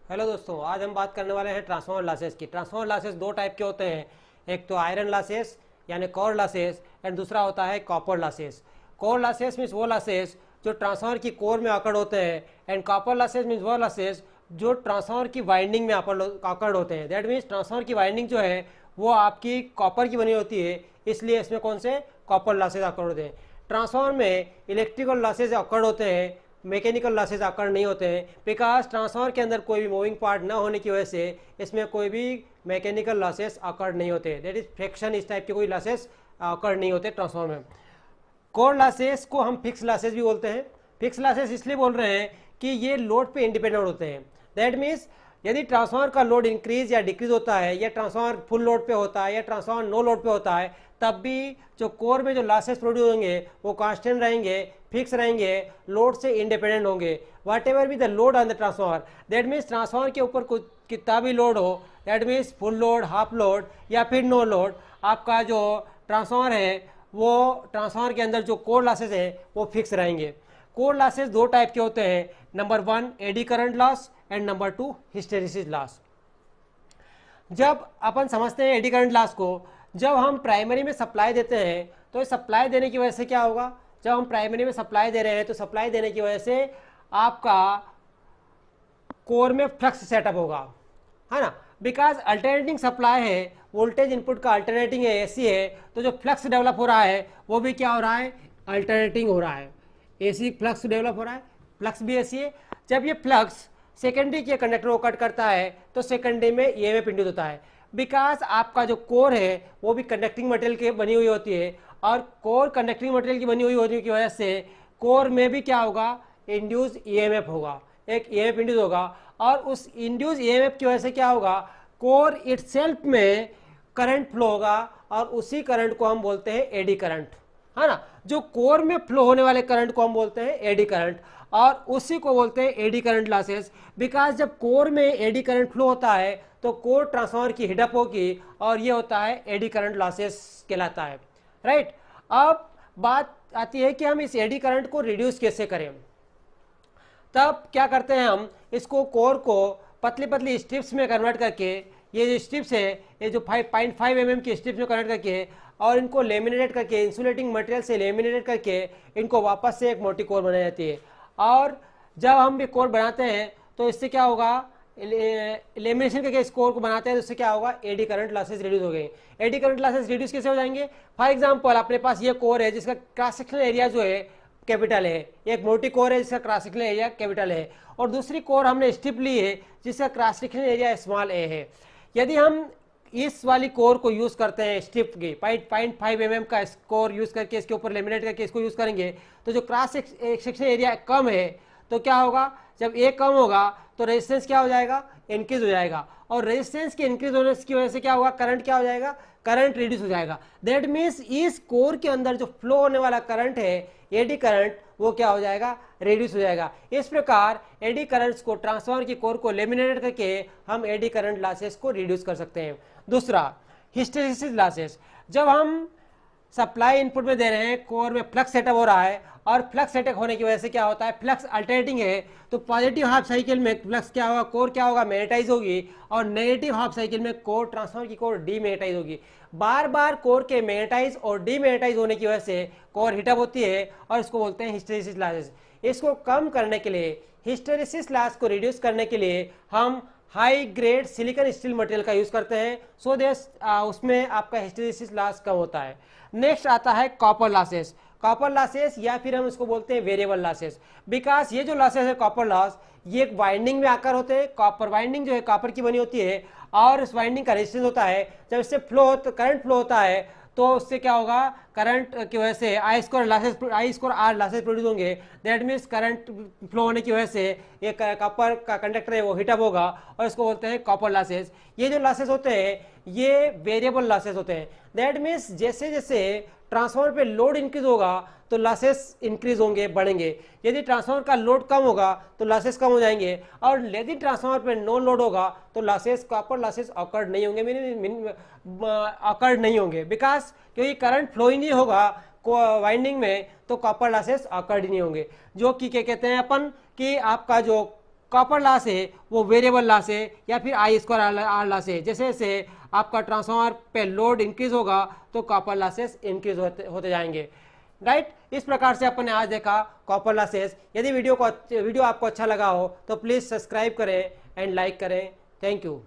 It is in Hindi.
हेलो दोस्तों, आज हम बात करने वाले हैं ट्रांसफॉर्मर लॉसेस की। ट्रांसफॉर्मर लॉसेस दो टाइप के होते हैं, एक तो आयरन लॉसेस यानी कोर लॉसेस एंड दूसरा होता है copper losses. Core losses means वो लॉसेस जो ट्रांसफॉर्मर की कोर में अकड़ होते हैं एंड कॉपर लॉसेस मीन्स वो लॉसेस जो ट्रांसफॉर्मर की वाइंडिंग में अकड़ होते हैं। दैट मीन्स ट्रांसफॉर्मर की वाइंडिंग जो है वो आपकी कॉपर की बनी होती है, इसलिए इसमें कौन से कॉपर लॉसेज अकड़ होते हैं। ट्रांसफॉर्मर में इलेक्ट्रिकल लॉसेज अकड़ होते हैं, मैकेनिकल लॉसेज अकर नहीं होते हैं, बिकॉज ट्रांसफार्मर के अंदर कोई भी मूविंग पार्ट ना होने की वजह से इसमें कोई भी मैकेनिकल लॉसेस अकर नहीं होते। दैट इज फ्रिक्शन, इस टाइप के कोई लॉसेस अकर नहीं होते ट्रांसफार्मर में। कोर लॉसेस को हम फिक्स लॉसेस भी बोलते हैं। फिक्स लॉसेस इसलिए बोल रहे हैं कि ये लोड पे इंडिपेंडेंट होते हैं। दैट मीन्स यदि ट्रांसफार्मर का लोड इंक्रीज या डिक्रीज होता है, या ट्रांसफार्मर फुल लोड पे होता है या ट्रांसफार्मर नो लोड पे होता है, तब भी जो कोर में जो लॉसेस प्रोड्यूस होंगे वो कांस्टेंट रहेंगे, फिक्स रहेंगे, लोड से इंडिपेंडेंट होंगे। What ever be the load on the transformer, that means transformer के ऊपर कुछ कितना भी लोड हो, that means full load, half load या फिर नो लोड, आपका जो ट्रांसफार्मर है वो ट्रांसफार्मर के अंदर जो कोर लॉसेस है वो फिक्स रहेंगे। कोर लॉसेस दो टाइप के होते हैं, number 1 eddy current loss and number 2 hysteresis loss. जब अपन समझते हैं एडी करंट लॉस को, जब हम प्राइमरी में सप्लाई देते हैं तो सप्लाई देने की वजह से क्या होगा, जब हम प्राइमरी में सप्लाई दे रहे हैं तो सप्लाई देने की वजह से आपका कोर में फ्लक्स सेटअप होगा, है ना। बिकॉज अल्टरनेटिंग सप्लाई है, वोल्टेज इनपुट का अल्टरनेटिंग है, एसी है, तो जो फ्लक्स डेवलप हो रहा है वो भी क्या हो रहा है, अल्टरनेटिंग हो रहा है। एसी फ्लक्स डेवलप हो रहा है, फ्लक्स भी एसी है। जब ये फ्लक्स सेकेंडरी के कंडक्टर को कट करता है तो सेकेंडरी में ईएमएफ इंड्यूस होता है। बिकॉज आपका जो कोर है वो भी कंडक्टिंग मटेरियल की बनी हुई होती है, और कोर कंडक्टिंग मटेरियल की बनी हुई होने की वजह से कोर में भी क्या होगा, इंड्यूस ईएमएफ होगा, एक ईएमएफ इंड्यूस होगा। और उस इंड्यूस ईएमएफ की वजह से क्या होगा, कोर इटसेल्फ में करंट फ्लो होगा, और उसी करंट को हम बोलते हैं एडी करंट, है ना। जो कोर में फ्लो होने वाले करंट को हम बोलते हैं एडी करंट, और उसी को बोलते हैं एडी करंट लॉसेस। बिकॉज जब कोर में एडी करंट फ्लो होता है तो कोर ट्रांसफार्मर की हिटअप होगी, और ये होता है एडी करंट लॉसेस कहलाता है, राइट। अब बात आती है कि हम इस एडी करंट को रिड्यूस कैसे करें। तब क्या करते हैं, हम इसको कोर को पतली पतली स्ट्रिप्स में कन्वर्ट करके, ये जो स्ट्रिप्स है ये जो 5.5 mm की स्ट्रिप्स में कन्वर्ट करके, और इनको लेमिनेट करके, इंसुलेटिंग मटेरियल से लेमिनेट करके इनको वापस से एक मोटी कोर बनाई जाती है। और जब हम भी कोर बनाते हैं तो इससे क्या होगा, लेमिनेशन करके इस कोर को बनाते हैं तो इससे क्या होगा, एडी करंट लॉसेस रिड्यूस हो गए। एडी करंट लॉसेस रिड्यूस कैसे हो जाएंगे, फॉर एग्जांपल अपने पास ये कोर है जिसका क्रॉस सेक्शनल एरिया जो है कैपिटल है, एक मोटी कोर है जिसका क्रॉस सेक्शनल एरिया कैपिटल है, और दूसरी कोर हमने स्ट्रिप ली है जिसका क्रॉस सेक्शनल एरिया स्मॉल ए है। यदि हम इस वाली कोर को यूज करते हैं, स्ट्रिप की 0.5 mm का कोर यूज करके इसके ऊपर लेमिनेट करके इसको यूज करेंगे, तो जो क्रॉस सेक्शन एरिया कम है तो क्या होगा, जब ए कम होगा तो रेजिस्टेंस क्या हो जाएगा, इंक्रीज हो जाएगा, और रेजिस्टेंस के इंक्रीज होने की वजह से क्या होगा, करंट क्या हो जाएगा, करंट रिड्यूस हो जाएगा। दैट मीन्स इस कोर के अंदर जो फ्लो होने वाला करंट है एडी करंट, वो क्या हो जाएगा, रिड्यूस हो जाएगा। इस प्रकार एडी करंट्स को, ट्रांसफार्मर की कोर को लेमिनेट करके हम एडी करंट लॉसेस को रिड्यूस कर सकते हैं। दूसरा हिस्टेरिसिस लॉसेस, जब हम सप्लाई इनपुट में दे रहे हैं, कोर में फ्लक्स सेटअप हो रहा है, और फ्लक्स सेटअप होने की वजह से क्या होता है, फ्लक्स अल्टरनेटिंग है, तो पॉजिटिव हाफ साइकिल में फ्लक्स क्या होगा, कोर क्या होगा, मैग्नेटाइज होगी, और नेगेटिव हाफ साइकिल में कोर, ट्रांसफार्मर की कोर डीमैग्नेटाइज होगी। बार बार कोर के मैग्नेटाइज और डीमैग्नेटाइज होने की वजह से कोर हिटअप होती है, और इसको बोलते हैं हिस्टेरिसिस लॉसेस। इसको कम करने के लिए, हिस्टेरिसिस लॉस को रिड्यूस करने के लिए हम high grade silicone steel material का यूज करते हैं, सो दैट उसमें आपका हिस्टेरिसिस लॉस कम होता है। नेक्स्ट आता है कॉपर लॉसेस। कॉपर लॉसेस या फिर हम इसको बोलते हैं वेरिएबल लॉसेस, बिकॉज ये जो लॉसेस है कॉपर लॉस, ये एक वाइंडिंग में आकर होते हैं। कॉपर वाइंडिंग जो है कॉपर की बनी होती है, और इस वाइंडिंग का रेजिस्टेंस होता है, जब इससे करंट फ्लो होता है तो उससे क्या होगा, करंट की वजह से आई स्क्वायर आर लॉसेस प्रोड्यूस होंगे। दैट मीन्स करंट फ्लो होने की वजह से ये कॉपर का कंडक्टर है वो हिटअप होगा, और इसको बोलते हैं कॉपर लॉसेस। ये जो लॉसेस होते हैं ये वेरिएबल लॉसेस होते हैं। दैट मीन्स जैसे जैसे ट्रांसफार्मर पे लोड इंक्रीज होगा तो लॉसेस इंक्रीज होंगे, बढ़ेंगे। यदि ट्रांसफार्मर का लोड कम होगा तो लॉसेस कम हो जाएंगे, और यदि ट्रांसफार्मर पे नो लोड होगा तो लॉसेस, कॉपर लॉसेस ऑकर्ड नहीं होंगे, ऑकर्ड नहीं होंगे, बिकॉज क्योंकि करंट फ्लो ही नहीं होगा वाइंडिंग में, तो कॉपर लॉसेस ऑकर्ड ही नहीं होंगे। जो कि क्या कहते हैं अपन कि आपका जो कॉपर लॉस है वो वेरिएबल लॉस है या फिर आई स्क्वायर आर लॉस है। जैसे जैसे आपका ट्रांसफार्मर पे लोड इंक्रीज होगा तो कॉपर लॉसेस इंक्रीज होते जाएंगे, राइट। इस प्रकार से अपन ने आज देखा कॉपर लॉसेस। यदि वीडियो आपको अच्छा लगा हो तो प्लीज़ सब्सक्राइब करें एंड लाइक करें। Thank you.